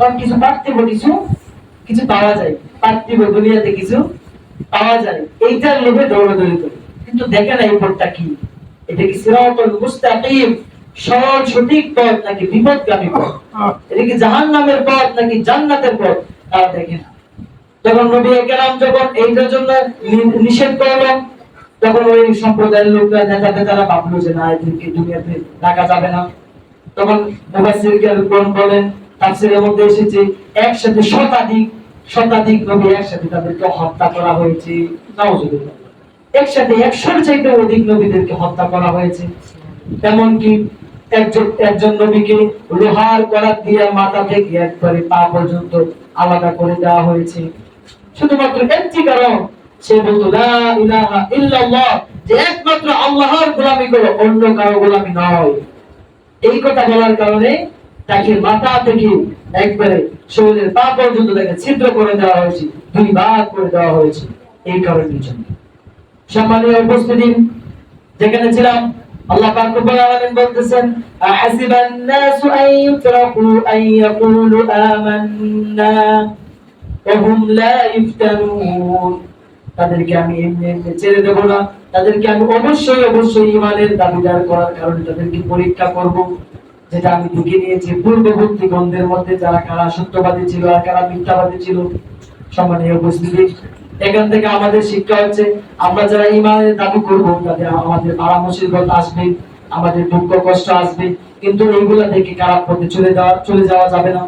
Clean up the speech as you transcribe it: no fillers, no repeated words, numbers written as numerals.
কারণ কিছু পার্থিব কিছু কিছু পাওয়া যায়, পার্থিব দুনিয়াতে কিছু পাওয়া যায়, এইটার লোভে দৌড়াদৌড়ি করে। কিন্তু দেখে না এই পথটা কি, এটা কি সিরাতুল মুস্তাকিম, সরল সঠিক পথ নাকি বিপদগামী পথ, এটা কি জাহান্নামের পথ নাকি জান্নাতের পথ, তারা দেখে না। যখন নবী কেরাম যখন এইটার জন্য নিষেধ করলেন, তখন ওই সম্প্রদায়ের লোকরা নেতাদের তারা ভাবলো যে না, এদেরকে দুনিয়াতে রাখা যাবে না। তখন মুফাসসিরগণ বলেন, তাফসীরের মধ্যে এসেছে একসাথে শতাধিক নবী একসাথে তাদেরকে হত্যা করা হয়েছে। নাউজুবিল্লাহ, একসাথে 100-র চাইতে অধিক নবীদেরকে হত্যা করা হয়েছে। এমনকি একজন নবীকে লোহার করাত দিয়ে মাথা থেকে একবারে পা পর্যন্ত আলাদা করে দেওয়া হয়েছে, শুধুমাত্র একটি কারণ, সে বলতো লা ইলাহা ইল্লাল্লাহ, যে একমাত্র আল্লাহর গোলামি করো, অন্য কারো গোলামি নয়। এই কথা বলার কারণে তাকে মাথা থেকে একবারে শরীরের পা পর্যন্ত তাকে ছিদ্র করে দেওয়া হয়েছে, 2 ভাগ করে দেওয়া হয়েছে এই কারণের জন্য। সম্মানীয় উপস্থিতি, যেখানে ছিলাম, আল্লাহ পাক রব্বুল আলামিন বলতেছেন, আহাসিবান নাসু আন ইউতরাকু আন ইয়াকুলু আমান্না ওয়া হুম লা ইফতানুন। তাদেরকে আমি এমনি এমনি ছেড়ে দেব না, তাদেরকে আমি অবশ্যই ঈমানের দাবিদার করার কারণে তাদেরকে পরীক্ষা করব, যেটা আমি দেখে নিয়েছি পূর্ববর্তী গ্রন্থের মধ্যে, যারা কারা সত্যবাদী ছিল আর কারা মিথ্যাবাদী ছিল। সম্মানীয় উপস্থিতি, এখান থেকে আমাদের শিক্ষা হচ্ছে, আমরা যারা ঈমানের দাবি করব, তাদের আমাদের বালা মুসিবত আসবে, আমাদের দুঃখ কষ্ট আসবে, কিন্তু এইগুলা থেকে খারাপ পথে চলে যাওয়া যাবে না।